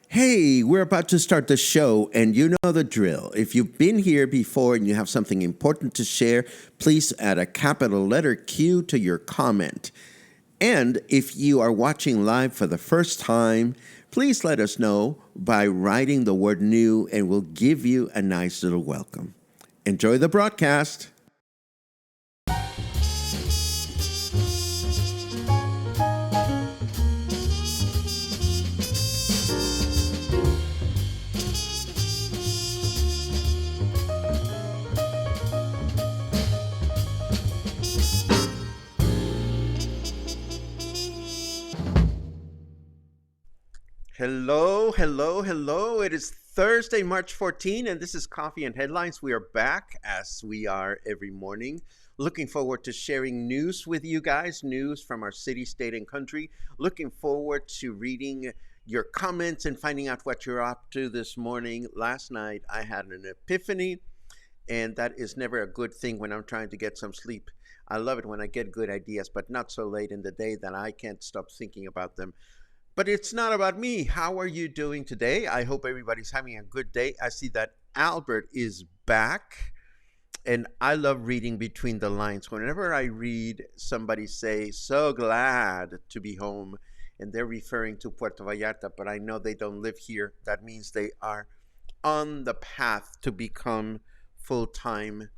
Hey, we're about to start the show, and you know the drill. If you've been here before and you have something important to share, please add a capital letter Q to your comment. And if you are watching live for the first time, please let us know by writing the word new, and we'll give you a nice little welcome. Enjoy the broadcast. Hello, hello, hello. It is Thursday, March 14, and this is Coffee and Headlines. We are back as we are every morning. Looking forward to sharing news with you guys, news from our city, state, and country. Looking forward to reading your comments and finding out what you're up to this morning. Last night, I had an epiphany, and that is never a good thing when I'm trying to get some sleep. I love it when I get good ideas, but not so late in the day that I can't stop thinking about them. But it's not about me. How are you doing today? I hope everybody's having a good day. I see that Albert is back, and I love reading between the lines. Whenever I read somebody say, so glad to be home, and they're referring to Puerto Vallarta, but I know they don't live here. That means they are on the path to become full-time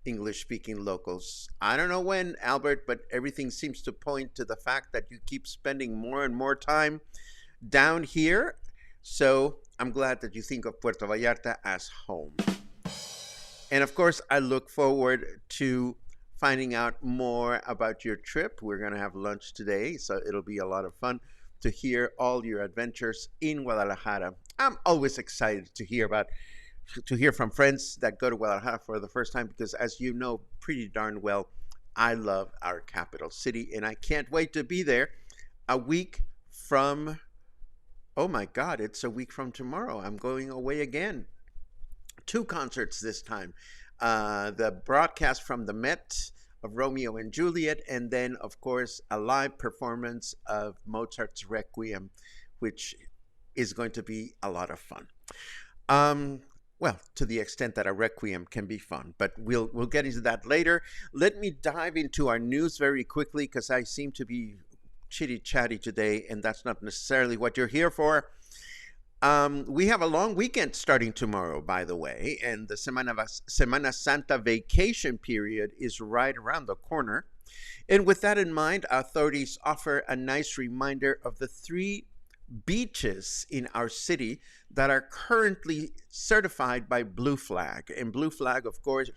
English-speaking locals. I don't know when, Albert, but everything seems to point to the fact that you keep spending more and more time down here. So I'm glad that you think of Puerto Vallarta as home. And of course, I look forward to finding out more about your trip. We're going to have lunch today, so it'll be a lot of fun to hear all your adventures in Guadalajara. I'm always excited to hear from friends that go to Guadalajara for the first time, because as you know pretty darn well, I love our capital city, and I can't wait to be there a week from, oh my God, it's a week from tomorrow. I'm going away again. 2 concerts this time. The broadcast from the Met of Romeo and Juliet, and then, of course, a live performance of Mozart's Requiem, which is going to be a lot of fun. Well, to the extent that a requiem can be fun, but we'll get into that later. Let me dive into our news very quickly, because I seem to be chitty-chatty today, and that's not necessarily what you're here for. We have a long weekend starting tomorrow, by the way, and the Semana Santa vacation period is right around the corner. And with that in mind, authorities offer a nice reminder of the 3 beaches in our city that are currently certified by Blue Flag. And Blue Flag, of course,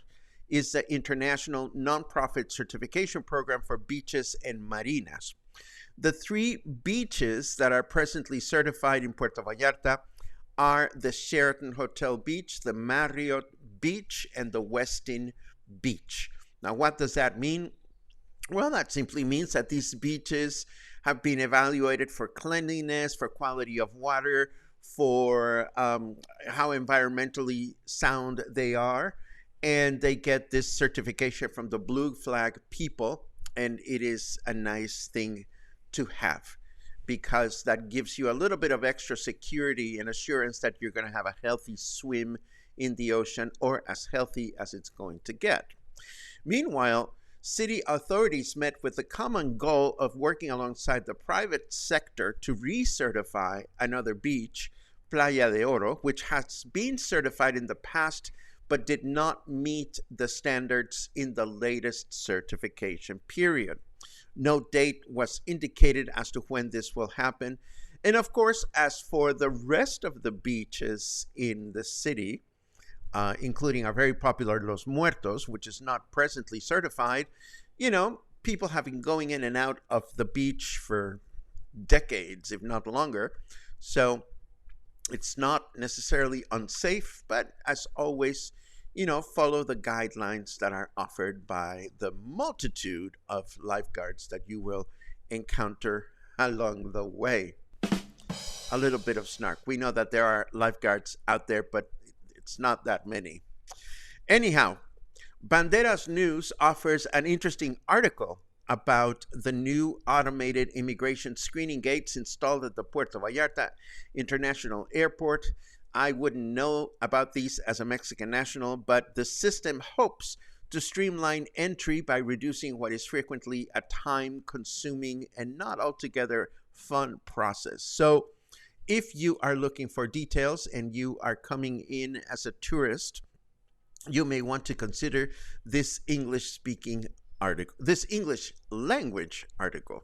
is the international nonprofit certification program for beaches and marinas. The 3 beaches that are presently certified in Puerto Vallarta are the Sheraton Hotel Beach, the Marriott Beach, and the Westin Beach. Now, what does that mean? Well, that simply means that these beaches have been evaluated for cleanliness, for quality of water, for how environmentally sound they are. And they get this certification from the Blue Flag people. And it is a nice thing to have, because that gives you a little bit of extra security and assurance that you're going to have a healthy swim in the ocean, or as healthy as it's going to get. Meanwhile, city authorities met with the common goal of working alongside the private sector to recertify another beach, Playa de Oro, which has been certified in the past but did not meet the standards in the latest certification period. No date was indicated as to when this will happen. And of course, as for the rest of the beaches in the city, including our very popular Los Muertos, which is not presently certified, people have been going in and out of the beach for decades, if not longer. So it's not necessarily unsafe, but as always, follow the guidelines that are offered by the multitude of lifeguards that you will encounter along the way. A little bit of snark. We know that there are lifeguards out there, but it's not that many. Anyhow, Banderas News offers an interesting article about the new automated immigration screening gates installed at the Puerto Vallarta International Airport. I wouldn't know about these as a Mexican national, but the system hopes to streamline entry by reducing what is frequently a time-consuming and not altogether fun process. So if you are looking for details and you are coming in as a tourist, you may want to consider this English language article.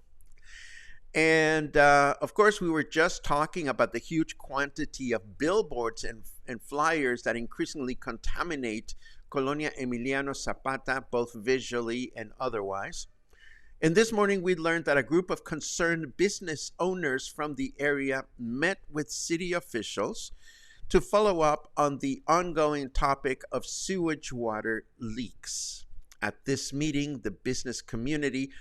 And of course, we were just talking about the huge quantity of billboards and flyers that increasingly contaminate Colonia Emiliano Zapata, both visually and otherwise. And this morning, we learned that a group of concerned business owners from the area met with city officials to follow up on the ongoing topic of sewage water leaks. At this meeting, the business community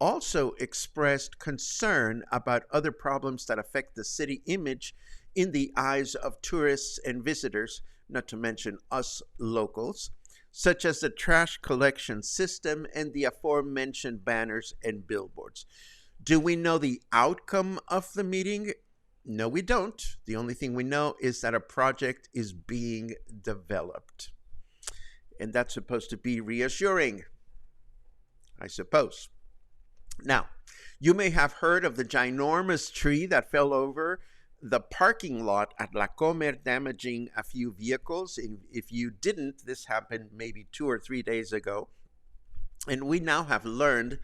also expressed concern about other problems that affect the city image in the eyes of tourists and visitors, not to mention us locals, such as the trash collection system and the aforementioned banners and billboards. Do we know the outcome of the meeting? No, we don't. The only thing we know is that a project is being developed. And that's supposed to be reassuring, I suppose. Now, you may have heard of the ginormous tree that fell over the parking lot at La Comer, damaging a few vehicles. If you didn't, this happened maybe 2 or 3 days ago. And we now have learned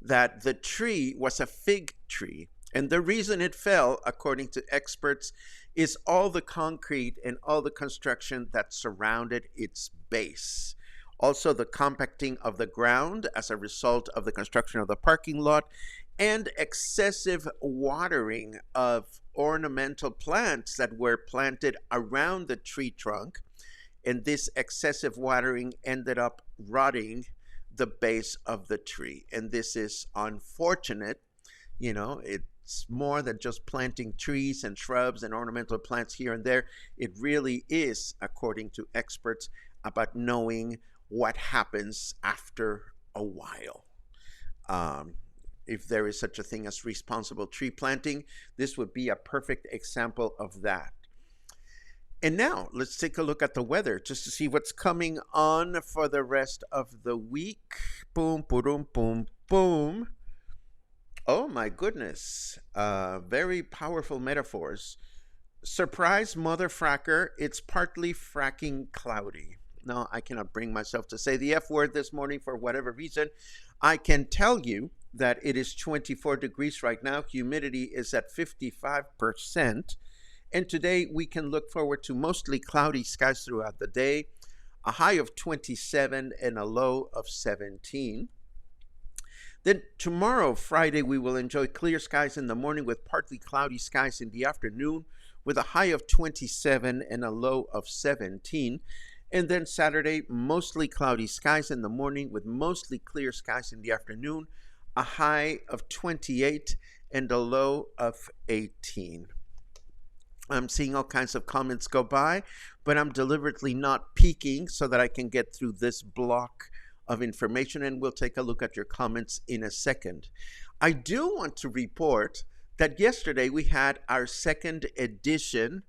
that the tree was a fig tree. And the reason it fell, according to experts, is all the concrete and all the construction that surrounded its base. Also, the compacting of the ground as a result of the construction of the parking lot, and excessive watering of ornamental plants that were planted around the tree trunk. And this excessive watering ended up rotting the base of the tree. And this is unfortunate. It's more than just planting trees and shrubs and ornamental plants here and there. It really is, according to experts, about knowing what happens after a while. If there is such a thing as responsible tree planting, this would be a perfect example of that. And now let's take a look at the weather just to see what's coming on for the rest of the week. Boom, boom, boom, boom. Oh my goodness. Very powerful metaphors. Surprise mother fracker, it's partly fracking cloudy. No, I cannot bring myself to say the F word this morning for whatever reason. I can tell you that it is 24 degrees right now. Humidity is at 55%. And today we can look forward to mostly cloudy skies throughout the day, a high of 27 and a low of 17. Then tomorrow, Friday, we will enjoy clear skies in the morning with partly cloudy skies in the afternoon with a high of 27 and a low of 17. And then Saturday, mostly cloudy skies in the morning with mostly clear skies in the afternoon, a high of 28 and a low of 18. I'm seeing all kinds of comments go by, but I'm deliberately not peeking so that I can get through this block of information, and we'll take a look at your comments in a second. I do want to report that yesterday we had our second edition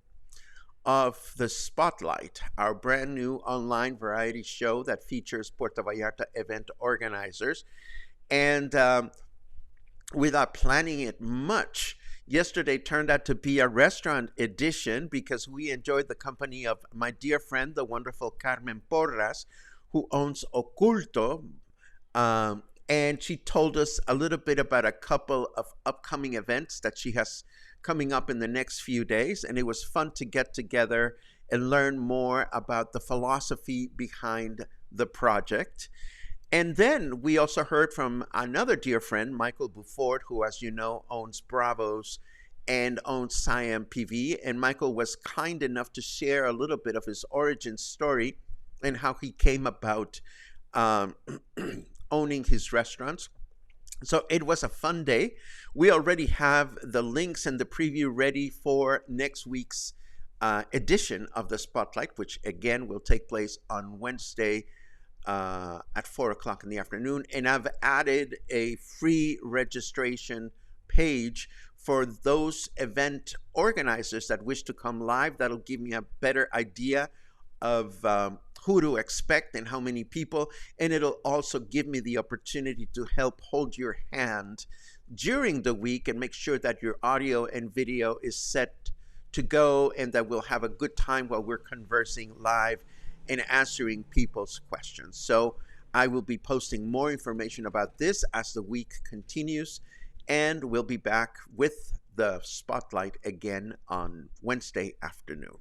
of the Spotlight, our brand new online variety show that features Puerto Vallarta event organizers. And without planning it much, yesterday turned out to be a restaurant edition because we enjoyed the company of my dear friend, the wonderful Carmen Porras, who owns Oculto. And she told us a little bit about a couple of upcoming events that she has coming up in the next few days. And it was fun to get together and learn more about the philosophy behind the project. And then we also heard from another dear friend, Michael Boufford, who, as you know, owns Bravos and owns Siam PV. And Michael was kind enough to share a little bit of his origin story and how he came about owning his restaurants. So it was a fun day. We already have the links and the preview ready for next week's edition of the Spotlight, which again will take place on Wednesday at 4 o'clock in the afternoon. And I've added a free registration page for those event organizers that wish to come live. That'll give me a better idea of who to expect and how many people. And it'll also give me the opportunity to help hold your hand during the week and make sure that your audio and video is set to go and that we'll have a good time while we're conversing live and answering people's questions. So I will be posting more information about this as the week continues, and we'll be back with the Spotlight again on Wednesday afternoon.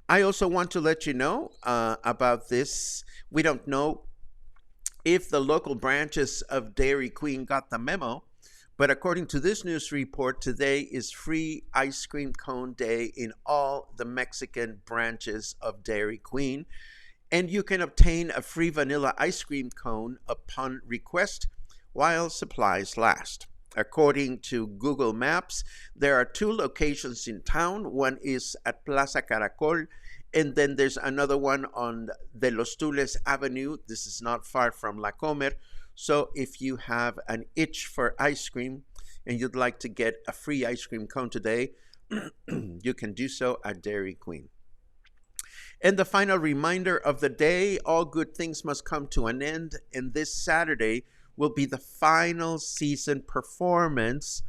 I also want to let you know about this. We don't know if the local branches of Dairy Queen got the memo, but according to this news report, today is free ice cream cone day in all the Mexican branches of Dairy Queen. And you can obtain a free vanilla ice cream cone upon request while supplies last. According to Google Maps, there are 2 locations in town. One is at Plaza Caracol, and then there's another one on De los Tules Avenue. This is not far from La Comer. So if you have an itch for ice cream and you'd like to get a free ice cream cone today, you can do so at Dairy Queen. And the final reminder of the day, all good things must come to an end. And this Saturday will be the final season performance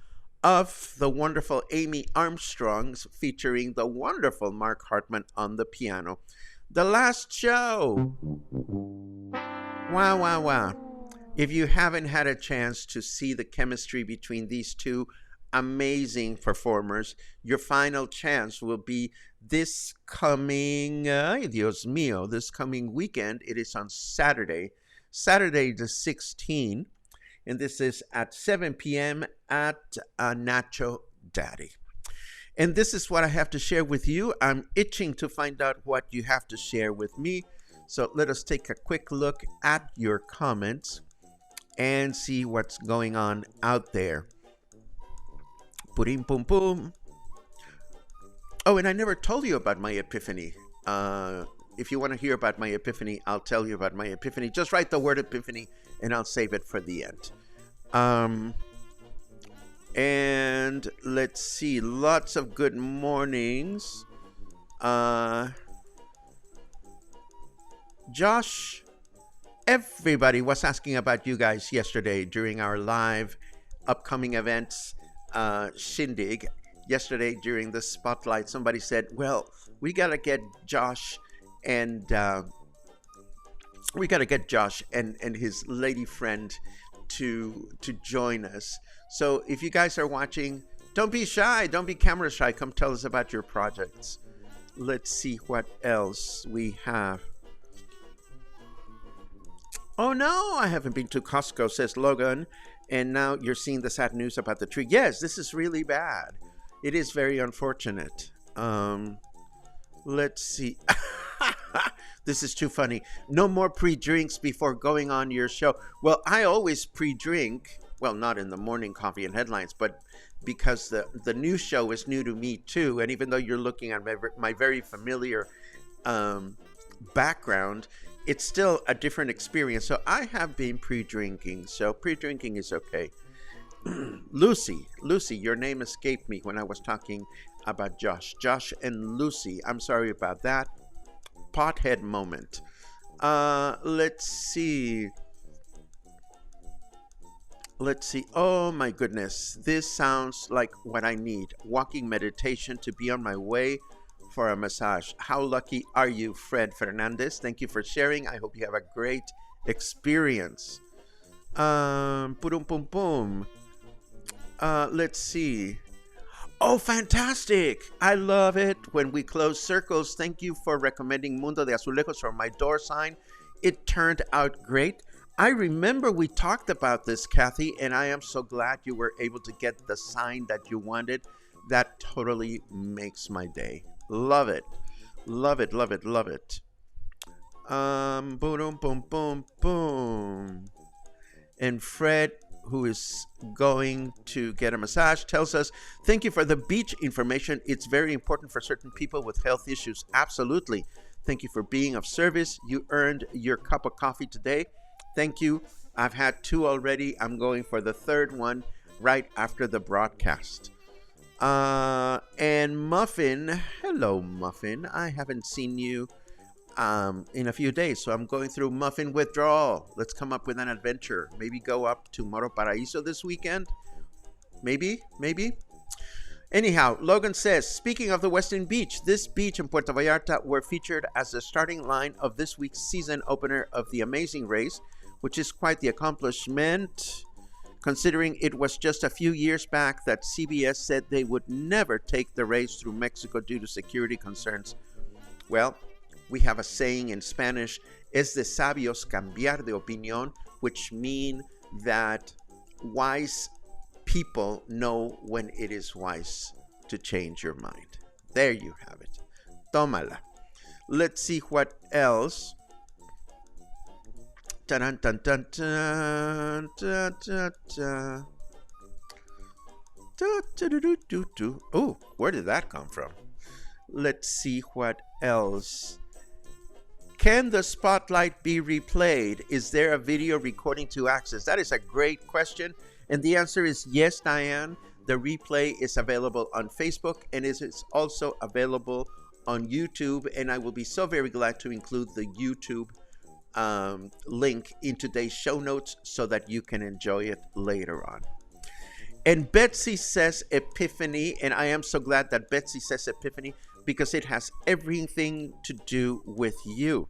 of the wonderful Amy Armstrong's, featuring the wonderful Mark Hartman on the piano. The last show. Wow, wow, wow. If you haven't had a chance to see the chemistry between these two amazing performers, your final chance will be this coming, Dios mío, this coming weekend. It is on Saturday the 16th, and this is at 7 p.m. at Nacho Daddy. And this is what I have to share with you. I'm itching to find out what you have to share with me. So let us take a quick look at your comments and see what's going on out there. Purim pum pum. Oh, and I never told you about my epiphany. If you want to hear about my epiphany, I'll tell you about my epiphany. Just write the word epiphany and I'll save it for the end. And let's see, lots of good mornings. Josh, everybody was asking about you guys yesterday during our live upcoming events shindig. Yesterday during the Spotlight, somebody said, well, we got to get Josh and his lady friend to join us. So if you guys are watching, don't be shy, don't be camera shy, come tell us about your projects. Let's see what else we have. Oh no, I haven't been to Costco, says Logan, and now you're seeing the sad news about the tree. Yes, this is really bad. It is very unfortunate. Let's see. This is too funny. No more pre-drinks before going on your show. Well, I always pre-drink. Well, not in the morning coffee and headlines, but because the new show is new to me too. And even though you're looking at my very familiar background, it's still a different experience. So I have been pre-drinking. So pre-drinking is okay. Lucy, your name escaped me when I was talking about Josh and Lucy. I'm sorry about that. Pothead moment. Let's see. Let's see. Oh my goodness. This sounds like what I need. Walking meditation to be on my way for a massage. How lucky are you, Fred Fernandez? Thank you for sharing. I hope you have a great experience. Pum pum pum. Let's see. Oh, fantastic. I love it when we close circles. Thank you for recommending Mundo de Azulejos for my door sign. It turned out great. I remember we talked about this, Kathy, and I am so glad you were able to get the sign that you wanted. That totally makes my day. Love it. Love it, love it, love it. Boom, boom, boom, boom. And Fred, who is going to get a massage, tells us, thank you for the beach information. It's very important for certain people with health issues. Absolutely. Thank you for being of service. You earned your cup of coffee today. Thank you. I've had 2 already. I'm going for the 3rd one right after the broadcast. And Muffin, hello Muffin. I haven't seen you in a few days, so I'm going through Muffin withdrawal. Let's come up with an adventure. Maybe go up to Moro Paraíso this weekend. Maybe. Anyhow, Logan says, speaking of the Western Beach, this beach in Puerto Vallarta were featured as the starting line of this week's season opener of The Amazing Race, which is quite the accomplishment, considering it was just a few years back that CBS said they would never take the race through Mexico due to security concerns. Well, we have a saying in Spanish, es de sabios cambiar de opinión, which mean that wise people know when it is wise to change your mind. There you have it. Tómala. Let's see what else. Dun, dun, dun, dun, dun, dun, dun. Oh, where did that come from? Let's see what else. Can the spotlight be replayed? Is there a video recording to access? That is a great question. And the answer is yes, Diane. The replay is available on Facebook and it is also available on YouTube. And I will be so very glad to include the YouTube link in today's show notes so that you can enjoy it later on. And Betsy says Epiphany, and I am so glad that Betsy says Epiphany because it has everything to do with you.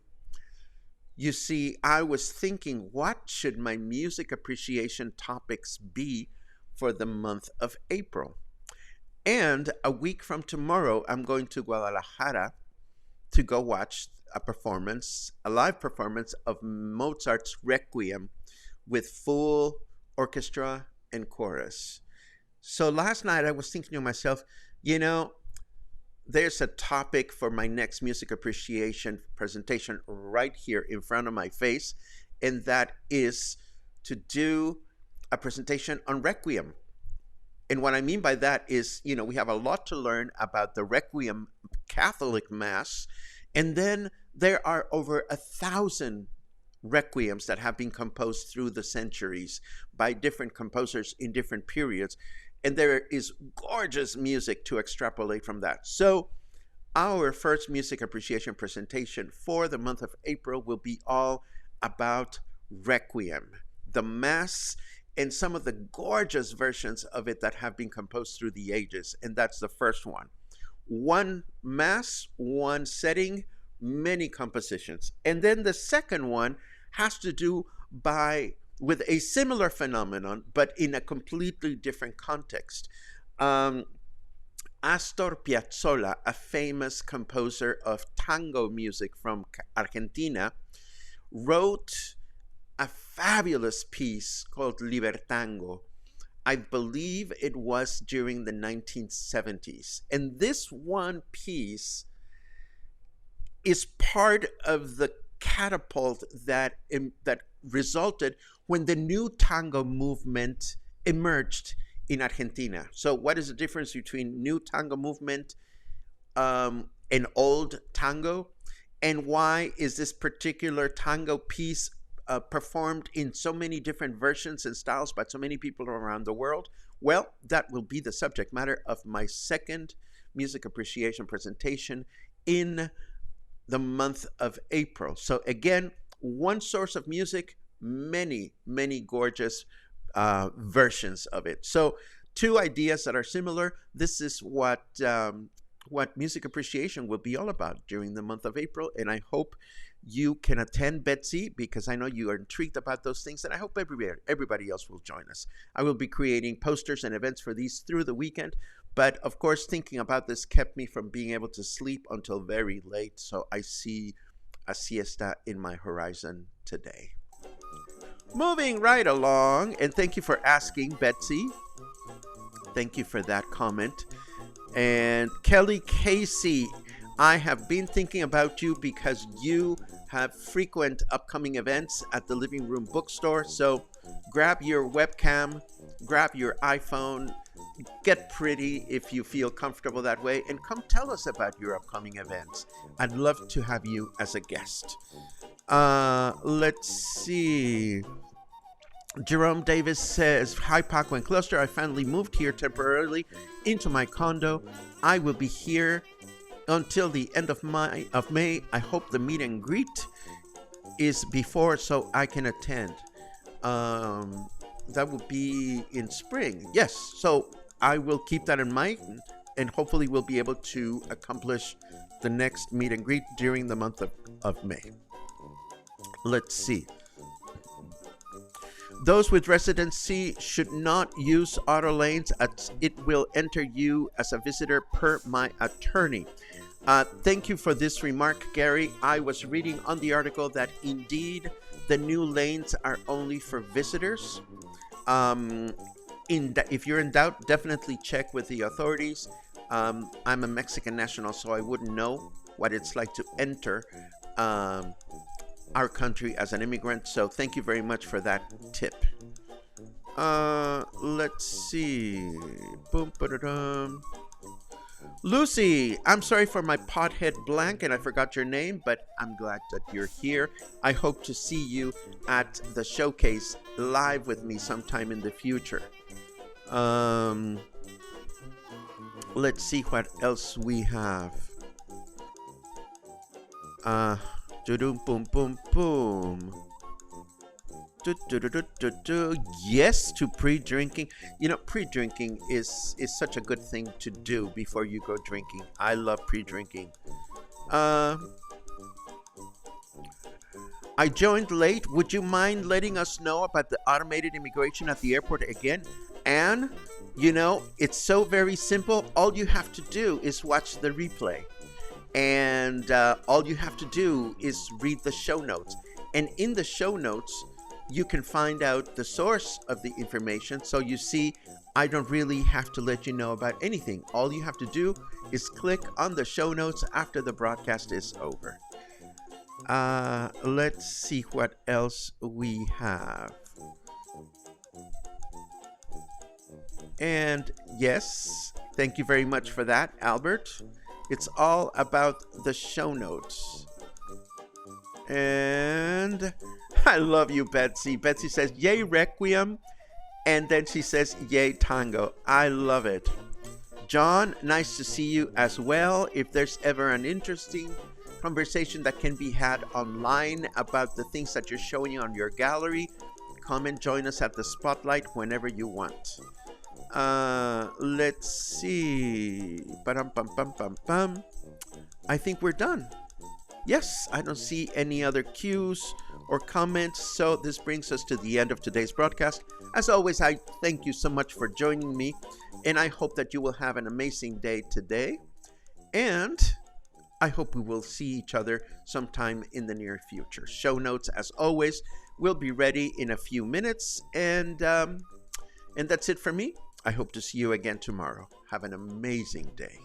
You see, I was thinking, what should my music appreciation topics be for the month of April? And a week from tomorrow, I'm going to Guadalajara to go watch a live performance of Mozart's Requiem with full orchestra and chorus. So last night I was thinking to myself, there's a topic for my next music appreciation presentation right here in front of my face, and that is to do a presentation on Requiem. And what I mean by that is, we have a lot to learn about the Requiem Catholic Mass, and then there are over 1,000 requiems that have been composed through the centuries by different composers in different periods. And there is gorgeous music to extrapolate from that. So our first music appreciation presentation for the month of April will be all about Requiem, the Mass, and some of the gorgeous versions of it that have been composed through the ages. And that's the first one. One Mass, one setting, many compositions. And then the second one has to do with a similar phenomenon, but in a completely different context. Astor Piazzolla, a famous composer of tango music from Argentina, wrote a fabulous piece called Libertango. I believe it was during the 1970s. And this one piece is part of the catapult that resulted when the new tango movement emerged in Argentina. So what is the difference between new tango movement and old tango? And why is this particular tango piece performed in so many different versions and styles by so many people around the world? Well, that will be the subject matter of my second music appreciation presentation in the month of April. So again, one source of music, many, many gorgeous versions of it. So two ideas that are similar. This is what music appreciation will be all about during the month of April, and I hope you can attend, Betsy, because I know you are intrigued about those things, and I hope everybody else will join us. I will be creating posters and events for these through the weekend, but of course, thinking about this kept me from being able to sleep until very late, so I see a siesta in my horizon today. Moving right along, and thank you for asking, Betsy. Thank you for that comment. And Kelly Casey, I have been thinking about you because you have frequent upcoming events at the Living Room Bookstore. So grab your webcam, grab your iPhone, get pretty if you feel comfortable that way, and come tell us about your upcoming events. I'd love to have you as a guest. Let's see. Jerome Davis says, hi Paco and Cluster, I finally moved here temporarily into my condo. I will be here until the end of May. I hope the meet and greet is before so I can attend. That will be in spring. Yes, so I will keep that in mind, and hopefully we'll be able to accomplish the next meet and greet during the month of May. Let's see. Those with residency should not use auto lanes as it will enter you as a visitor per my attorney. Thank you for this remark, Gary. I was reading on the article that indeed the new lanes are only for visitors. If you're in doubt, definitely check with the authorities. I'm a Mexican national, so I wouldn't know what it's like to enter our country as an immigrant, so thank you very much for that tip. Let's see. Boom, ba-da-dum. Lucy, I'm sorry for my pothead blank and I forgot your name, but I'm glad that you're here. I hope to see you at the showcase live with me sometime in the future. Let's see what else we have. Boom, boom, boom. Yes to pre-drinking. You know, pre-drinking is such a good thing to do before you go drinking. I love pre-drinking. I joined late. Would you mind letting us know about the automated immigration at the airport again? And, you know, it's so very simple. All you have to do is watch the replay. And all you have to do is read the show notes. And in the show notes, you can find out the source of the information. So you see, I don't really have to let you know about anything. All you have to do is click on the show notes after the broadcast is over. Let's see what else we have. And yes, thank you very much for that, Albert. It's all about the show notes. And I love you, Betsy. Betsy says, yay, Requiem. And then she says, yay, Tango. I love it. John, nice to see you as well. If there's ever an interesting conversation that can be had online about the things that you're showing on your gallery, come and join us at the spotlight whenever you want. Let's see. I think we're done. Yes, I don't see any other cues or comments, so this brings us to the end of today's broadcast. As always, I thank you so much for joining me, and I hope that you will have an amazing day today, and I hope we will see each other sometime in the near future. Show notes, as always, will be ready in a few minutes, and that's it for me. I hope to see you again tomorrow. Have an amazing day.